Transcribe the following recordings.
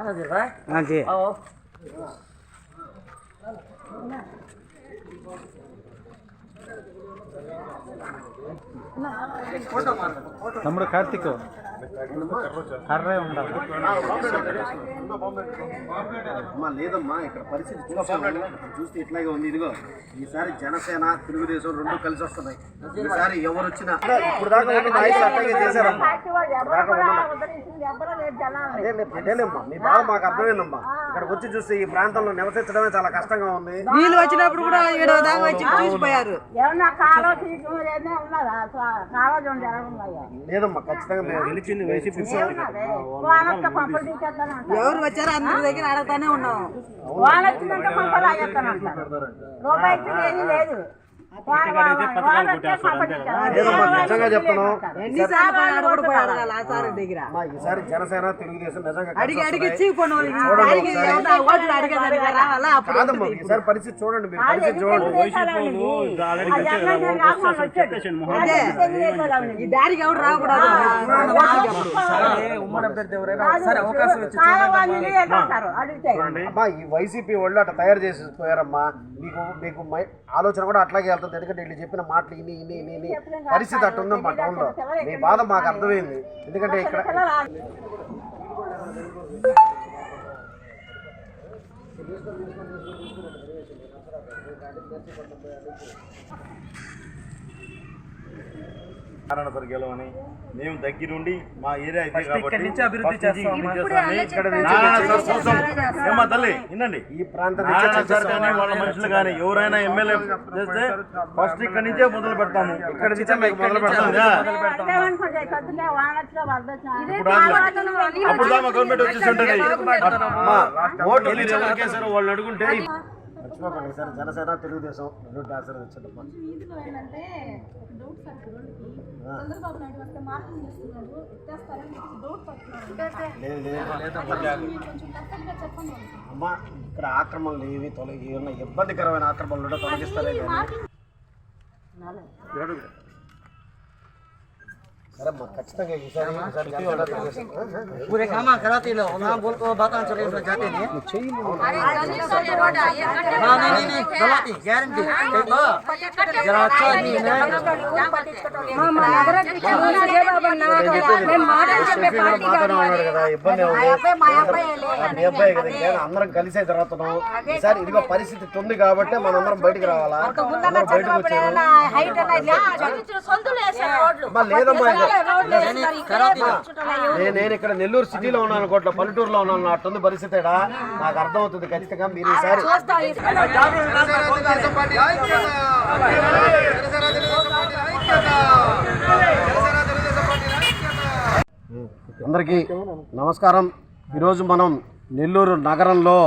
हाँ जी తమ్ముడు కార్తిక్ కర్రే ఉండాలి లేదమ్మా ఇక్కడ పరిస్థితి చూస్తే ఇట్లాగే ఉంది. ఇదిగో ఈసారి జనసేన తెలుగుదేశం రెండు కలిసి వస్తున్నాయి. ఈసారి ఎవరు వచ్చినా ఇప్పుడు దాకా అట్లాగే చేశారమ్మా. అదేలేమ్మా మీ బాధ మాకు అర్థమైందమ్మా. ఇక్కడికి వచ్చి చూస్తే ఈ ప్రాంతంలో నివసించడమే చాలా కష్టంగా ఉంది. నీళ్ళు వచ్చినప్పుడు కూడా లేదమ్మా ఖచ్చితంగా మేము గెలిచింది వైసీపీ. ఎవరు వచ్చారో అందరి దగ్గర అడగతానే ఉన్నాం. నిజంగా చెప్తాను ఈసారి జనసేన తెలుగుదేశం ఈసారి పరిస్థితి చూడండి. మీరు పరిస్థితి చూడండి. ఈ దారికి ఎవరు రాకూడదు. అమ్మా ఈ వైసీపీ వాళ్ళు అట్లా తయారు చేసిపోయారమ్మా. మీకు మీకు ఆలోచన కూడా అట్లాగే వెళ్తుంది. ఎందుకంటే వీళ్ళు చెప్పిన మాటలు ఇన్ని పరిస్థితి అట్టు ఉందమ్మా టౌన్ లో. మీ బాధ మాకు అర్థమైంది. ఎందుకంటే ఇక్కడ గెలవని మేము దగ్గరుండి మా ఏరియా అయితే తల్లి వినండి. ఈ ప్రాంతం కానీ వాళ్ళ మనుషులు కానీ ఎవరైనా ఎమ్మెల్యే చేస్తే ఫస్ట్ ఇక్కడి నుంచే మొదలు పెడతాము. ఇక్కడ నుంచే మొదలు పెడతాము. అప్పుడు దాకా గవర్నమెంట్ వచ్చేసి ఉంటుంది. ఓట్లు ఎవరికేసారో వాళ్ళు అడుగుంటే మర్చిపోకండి సార్. జనసేన తెలుగుదేశం రెండు ఆశీర్వదించండి. అమ్మా ఇక్కడ ఆక్రమణలు ఏవి తొలగి ఏమన్నా ఇబ్బందికరమైన ఆక్రమణలు తొలగిస్తారే सर खचिతంగా ఈసారి पूरे काम कराते लो ना बोल को बात चले जाते नहीं नहीं गलती गारंटी देखो जरा अच्छा नहीं है हां नगर मैं माटन చెప్పే పార్టీ మాట్లాడుతున్నాడు కదా ఇబ్బంది ఉంది మీ అబ్బాయి కదా అందరం కలిసే జరుగుతున్నాం ఈసారి ఇదిగో పరిస్థితి ఉంది కాబట్టి మనందరం బయటికి రావాలా అందరం బయటికి వచ్చారు హైట్ అనేది సందులు వేసారు రోడ్లు లేదమ్మా నేను ఇక్కడ నెల్లూరు సిటీలో ఉన్నాను కోట్ల పల్లెటూరులో ఉన్నాను అట్టుంది పరిస్థితి నాకు అర్థం అవుతుంది ఖచ్చితంగా మీరు ఈసారి అందరికీ నమస్కారం. ఈరోజు మనం నెల్లూరు నగరంలో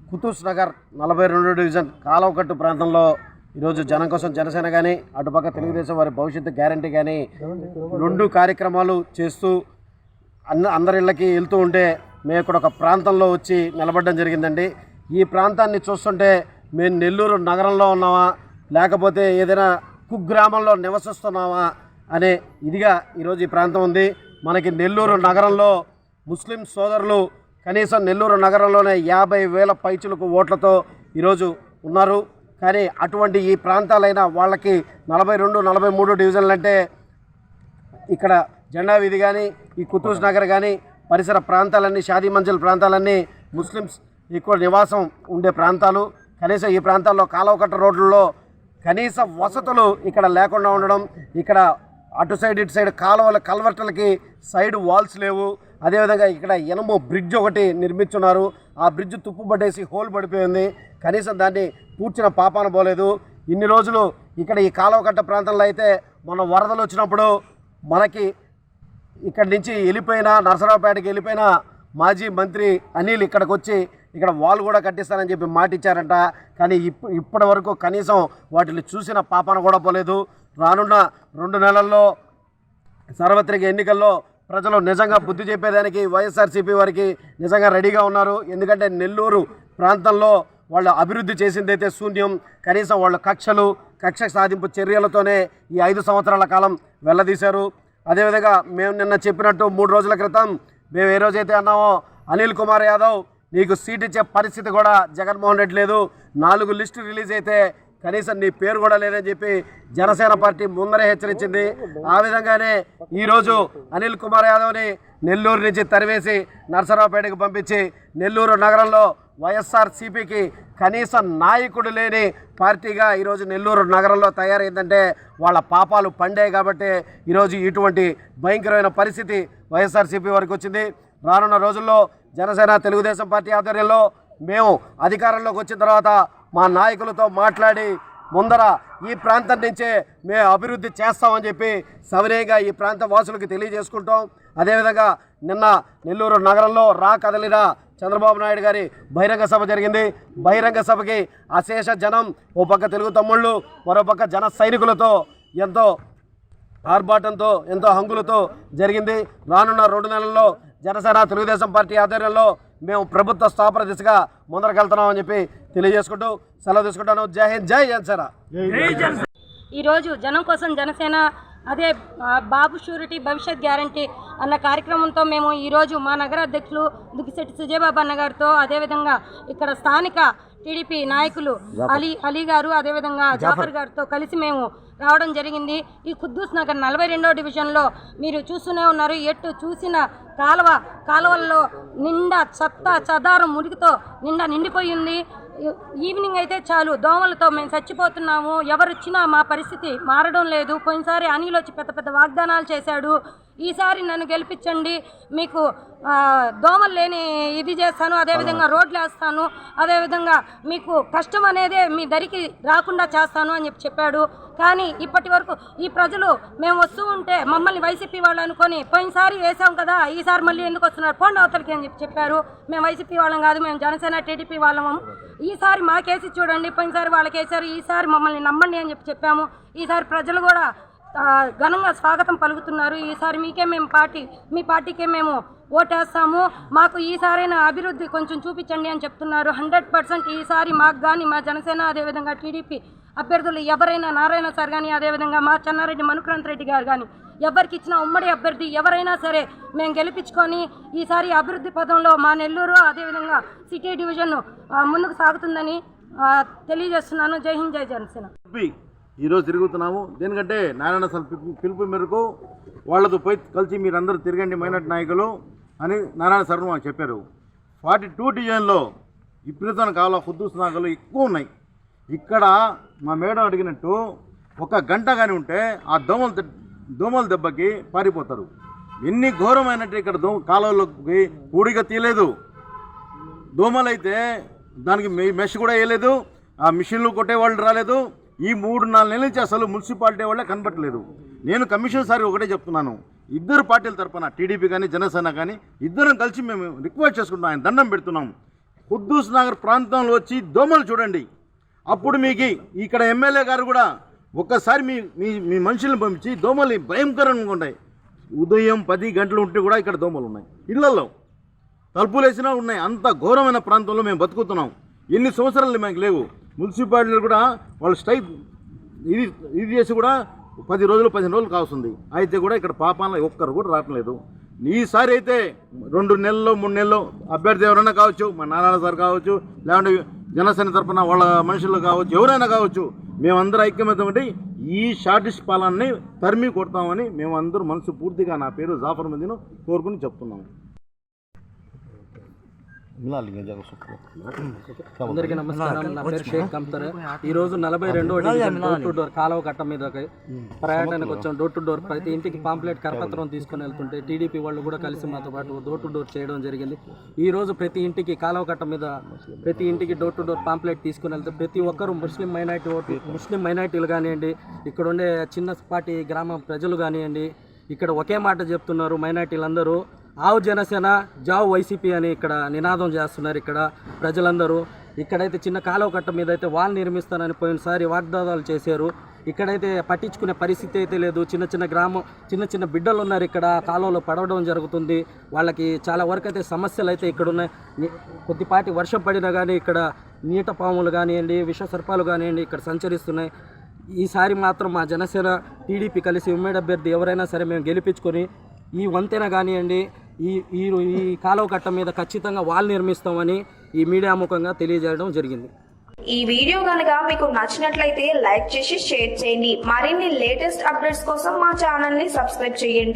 కుతుస్ నగర్ 42 డివిజన్ కాలవకట్టు ప్రాంతంలో ఈరోజు జనం కోసం జనసేన కానీ అటుపక్క తెలుగుదేశం వారి భవిష్యత్తు గ్యారంటీ కానీ రెండు కార్యక్రమాలు చేస్తూ అందరి ఇళ్ళకి వెళ్తూ ఉంటే మేము ఇక్కడ ఒక ప్రాంతంలో వచ్చి నిలబడడం జరిగిందండి. ఈ ప్రాంతాన్ని చూస్తుంటే మేము నెల్లూరు నగరంలో ఉన్నామా లేకపోతే ఏదైనా కుగ్రామంలో నివసిస్తున్నామా అనే ఇదిగా ఈరోజు ఈ ప్రాంతం ఉంది. మనకి నెల్లూరు నగరంలో ముస్లిం సోదరులు కనీసం నెల్లూరు నగరంలోనే 50,000 పైచులకు ఓట్లతో ఈరోజు ఉన్నారు. కానీ అటువంటి ఈ ప్రాంతాలైన వాళ్ళకి 42, 43 డివిజన్లు అంటే ఇక్కడ జెండా వీధి కానీ ఈ కుతుస్ నగర్ కానీ పరిసర ప్రాంతాలన్నీ షాదీ మంజిల్ ప్రాంతాలన్నీ ముస్లిమ్స్ ఎక్కువ నివాసం ఉండే ప్రాంతాలు. కనీసం ఈ ప్రాంతాల్లో కాలువకట్ట రోడ్లలో కనీస వసతులు ఇక్కడ లేకుండా ఉండడం, ఇక్కడ అటు సైడ్ ఇటు సైడ్ కాలువల కల్వర్టలకి సైడ్ వాల్స్ లేవు. అదేవిధంగా ఇక్కడ ఇనుము బ్రిడ్జ్ ఒకటి నిర్మించున్నారు. ఆ బ్రిడ్జ్ తుప్పుబట్టేసి హోల్ పడిపోయింది. కనీసం దాన్ని పూడ్చిన పాపాన పోలేదు. ఇన్ని రోజులు ఇక్కడ ఈ కాలువకట్ట ప్రాంతంలో అయితే మొన్న వరదలు వచ్చినప్పుడు మనకి ఇక్కడి నుంచి వెళ్ళిపోయిన నరసరావుపేటకి వెళ్ళిపోయిన మాజీ మంత్రి అనిల్ ఇక్కడికి వచ్చి ఇక్కడ వాల్ కూడా కట్టిస్తానని చెప్పి మాట ఇచ్చారంట. కానీ ఇప్పటి వరకు కనీసం వాటిని చూసిన పాపాన కూడా పోలేదు. రానున్న 2 నెలల్లో సార్వత్రిక ఎన్నికల్లో ప్రజలు నిజంగా బుద్ధి చెప్పేదానికి వైఎస్ఆర్సీపీ వారికి నిజంగా రెడీగా ఉన్నారు. ఎందుకంటే నెల్లూరు ప్రాంతంలో వాళ్ళు అభివృద్ధి చేసిందైతే శూన్యం. కనీసం వాళ్ళ కక్ష సాధింపు చర్యలతోనే ఈ 5 సంవత్సరాల కాలం వెళ్ళదీశారు. అదేవిధంగా మేము నిన్న చెప్పినట్టు 3 రోజుల క్రితం మేము ఏ రోజైతే అన్నామో అనిల్ కుమార్ యాదవ్ నీకు సీట్ ఇచ్చే పరిస్థితి కూడా జగన్మోహన్ రెడ్డి లేదు. 4 లిస్టు రిలీజ్ అయితే కనీసం నీ పేరు కూడా లేదని చెప్పి జనసేన పార్టీ ముందరే హెచ్చరించింది. ఆ విధంగానే ఈరోజు అనిల్ కుమార్ యాదవ్ని నెల్లూరు నుంచి తరివేసి నరసరావుపేటకు పంపించి నెల్లూరు నగరంలో వైఎస్ఆర్సీపీకి కనీస నాయకుడు లేని పార్టీగా ఈరోజు నెల్లూరు నగరంలో తయారైందంటే వాళ్ళ పాపాలు పండే కాబట్టి ఈరోజు ఇటువంటి భయంకరమైన పరిస్థితి వైఎస్ఆర్సీపీ వరకు వచ్చింది. రానున్న రోజుల్లో జనసేన తెలుగుదేశం పార్టీ ఆధ్వర్యంలో మేము అధికారంలోకి వచ్చిన తర్వాత మా నాయకులతో మాట్లాడి ముందర ఈ ప్రాంతం నుంచే మేము అభివృద్ధి చేస్తామని చెప్పి సవినయంగా ఈ ప్రాంత వాసులకి తెలియజేసుకుంటాం. అదేవిధంగా నిన్న నెల్లూరు నగరంలో కదలిన చంద్రబాబు నాయుడు గారి బహిరంగ సభ జరిగింది. బహిరంగ సభకి అశేష జనం, ఓ పక్క తెలుగు తమ్ముళ్ళు, మరో పక్క జన సైనికులతో ఎంతో ఆర్భాటంతో ఎంతో హంగులతో జరిగింది. రానున్న 2 నెలల్లో జనసేన తెలుగుదేశం పార్టీ ఆధ్వర్యంలో మేము ప్రభుత్వ స్థాపన దిశగా ముందరకెళ్తున్నామని చెప్పి తెలియజేసుకుంటూ సెలవు తీసుకుంటాను. జై హింద్, జై జనసేన. ఈరోజు జనం కోసం జనసేన అదే బాబు షూరిటీ భవిష్యత్ గ్యారంటీ అన్న కార్యక్రమంతో మేము ఈరోజు మా నగర అధ్యక్షులు దుగ్గిశెట్టి సుజయబాబు అన్న గారితో, అదేవిధంగా ఇక్కడ స్థానిక టీడీపీ నాయకులు అలీ గారు, అదేవిధంగా జాఫర్ గారితో కలిసి మేము రావడం జరిగింది. ఈ ఖుద్దూస్ నగర్ 42వ డివిజన్లో మీరు చూస్తూనే ఉన్నారు. ఎటు చూసిన కాలువల్లో నిండా చెదారం మురికితో నిండిపోయింది. ఈవినింగ్ అయితే చాలు దోమలతో మేము చచ్చిపోతున్నాము. ఎవరొచ్చినా మా పరిస్థితి మారడం లేదు. పోయినసారి అనిల్ వచ్చి పెద్ద వాగ్దానాలు చేశాడు. ఈసారి నన్ను గెలిపించండి, మీకు దోమలు లేని ఇది చేస్తాను, అదేవిధంగా రోడ్లు వేస్తాను, అదేవిధంగా మీకు కష్టం అనేదే మీ దరికి రాకుండా చేస్తాను అని చెప్పాడు. కానీ ఇప్పటి వరకు ఈ ప్రజలు మేము వస్తూ ఉంటే మమ్మల్ని వైసీపీ వాళ్ళు అనుకొని పోయినసారి వేసాం కదా, ఈసారి మళ్ళీ ఎందుకు వస్తున్నారు, పోండి అవతలకి అని చెప్పారు. మేము వైసీపీ వాళ్ళం కాదు, మేము జనసేన టీడీపీ వాళ్ళము. ఈసారి మాకేసి చూడండి, పోయినసారి వాళ్ళకి వేసారు, ఈసారి మమ్మల్ని నమ్మండి అని చెప్పాము. ఈసారి ప్రజలు కూడా ఘనంగా స్వాగతం పలుకుతున్నారు. ఈసారి మీ పార్టీకే మేము ఓటేస్తాము, మాకు ఈసారైనా అభివృద్ధి కొంచెం చూపించండి అని చెప్తున్నారు. 100% ఈసారి మాకు కానీ మా జనసేన అదేవిధంగా టీడీపీ అభ్యర్థులు ఎవరైనా, నారాయణ సార్ కానీ, అదేవిధంగా మా చెన్నారెడ్డి మనుక్రాంత్ రెడ్డి గారు కానీ, ఎవరికి ఇచ్చిన ఉమ్మడి అభ్యర్థి ఎవరైనా సరే మేము గెలిపించుకొని ఈసారి అభివృద్ధి పదంలో మా నెల్లూరు అదేవిధంగా సిటీ డివిజన్ ముందుకు సాగుతుందని తెలియజేస్తున్నాను. జై హింద్, జై జనసేన. ఈరోజు తిరుగుతున్నాము దేనికంటే నారాయణ సార్ పిలుపు మేరకు వాళ్ళతో పోయి కలిసి మీరందరూ తిరగండి మైనార్టీ నాయకులు అని నారాయణ సార్ మాకు చెప్పారు. 42 డివిజన్లో విపరీతమైన కావాల ఖుద్దూస్ నాగలు ఎక్కువ ఉన్నాయి. ఇక్కడ మా మేడం అడిగినట్టు 1 గంట కానీ ఉంటే ఆ దోమల దెబ్బకి పారిపోతారు. ఎన్ని ఘోరమైనట్టు ఇక్కడ కాలువలోకి పూడిగా తీయలేదు. దోమలైతే దానికి మెష్ కూడా వేయలేదు, ఆ మిషన్లు కొట్టేవాళ్ళు రాలేదు. ఈ 3-4 నెలల నుంచి అసలు మున్సిపాలిటీ వాళ్ళే కనబట్టలేదు. నేను కమిషన్ సార్ ఒకటే చెప్తున్నాను, ఇద్దరు పార్టీల తరఫున టీడీపీ కానీ జనసేన కానీ ఇద్దరం కలిసి మేము రిక్వెస్ట్ చేసుకుంటున్నాం, ఆయన దండం పెడుతున్నాం. ఖుద్దూస్ నగర్ ప్రాంతంలో వచ్చి దోమలు చూడండి. అప్పుడు మీకు ఇక్కడ ఎమ్మెల్యే గారు కూడా ఒక్కసారి మీ మనుషులను పంపించి దోమలు భయంకరంగా ఉన్నాయి. ఉదయం 10 గంటలు ఉంటే కూడా ఇక్కడ దోమలు ఉన్నాయి, ఇళ్లలో తలుపులు వేసినా ఉన్నాయి. అంత ఘోరమైన ప్రాంతంలో మేము బతుకుతున్నాం. ఎన్ని సంవత్సరాలు మాకు లేవు. మున్సిపాలిటీలు కూడా వాళ్ళు స్ట్రైక్ ఇది చేసి కూడా 10 రోజులు 15 రోజులు కావస్తుంది. అయితే కూడా ఇక్కడ పాపాల ఒక్కరు కూడా రావట్లేదు. ఈసారి అయితే 2 నెలల్లో 3 నెలల్లో అభ్యర్థి ఎవరైనా కావచ్చు, మా నారాయణ సార్ కావచ్చు, లేకుంటే జనసేన తరఫున వాళ్ళ మనుషులు కావచ్చు, ఎవరైనా కావచ్చు, మేమందరూ ఐక్యమత్యం ఈ షార్టిస్ట్ పాలనని తరిమి కొడతామని మేమందరూ మనసు పూర్తిగా నా పేరు జాఫర్ మదీను కోరుకుని చెప్తున్నాము. అందరికీ నమస్కారం. నా పేరు షేక్ కంతర్. ఈరోజు 42వ డివిజన్ డోర్ టు డోర్ కాలువ కట్ట మీద ప్రయాణానికి వచ్చాం. డోర్ టు డోర్ ప్రతి ఇంటికి పాంప్లెట్ కరపత్రం తీసుకుని వెళ్తుంటే టీడీపీ వాళ్ళు కూడా కలిసి మాతో పాటు డోర్ టు డోర్ చేయడం జరిగింది. ఈరోజు ప్రతి ఇంటికి కాలువ కట్ట మీద ప్రతి ఇంటికి డోర్ టు డోర్ పాంప్లెట్ తీసుకుని వెళ్తే ప్రతి ఒక్కరు ముస్లిం మైనార్టీలు కానివ్వండి, ఇక్కడ ఉండే చిన్నపాటి గ్రామ ప్రజలు కానివ్వండి, ఇక్కడ ఒకే మాట చెప్తున్నారు. మైనార్టీలందరూ ఆవు జనసేన జావు వైసీపీ అని ఇక్కడ నినాదం చేస్తున్నారు. ఇక్కడ ప్రజలందరూ ఇక్కడైతే చిన్న కాలువ కట్ట మీద అయితే వాల్ నిర్మిస్తానని పోయినసారి వాగ్దానాలు చేశారు. ఇక్కడైతే పట్టించుకునే పరిస్థితి అయితే లేదు. చిన్న బిడ్డలు ఉన్నారు, ఇక్కడ కాలువలో పడవడం జరుగుతుంది. వాళ్ళకి చాలా వరకు అయితే సమస్యలు అయితే ఇక్కడ ఉన్నాయి. కొద్దిపాటి వర్షం పడినా కానీ ఇక్కడ నీట పాములు కానివ్వండి, విష సర్పాలు కానివ్వండి ఇక్కడ సంచరిస్తున్నాయి. ఈసారి మాత్రం మా జనసేన టీడీపీ కలిసి ఉమ్మడి అభ్యర్థి ఎవరైనా సరే మేము గెలిపించుకొని ఈ వంతెన కానివ్వండి, ఈ కాలువ కట్ట మీద ఖచ్చితంగా వాళ్ళు నిర్మిస్తామని ఈ మీడియా ముఖంగా తెలియజేయడం జరిగింది. ఈ వీడియో కనుక మీకు నచ్చినట్లయితే లైక్ చేసి షేర్ చేయండి. మరిన్ని లేటెస్ట్ అప్డేట్స్ కోసం మా ఛానల్ ని సబ్స్క్రైబ్ చేయండి.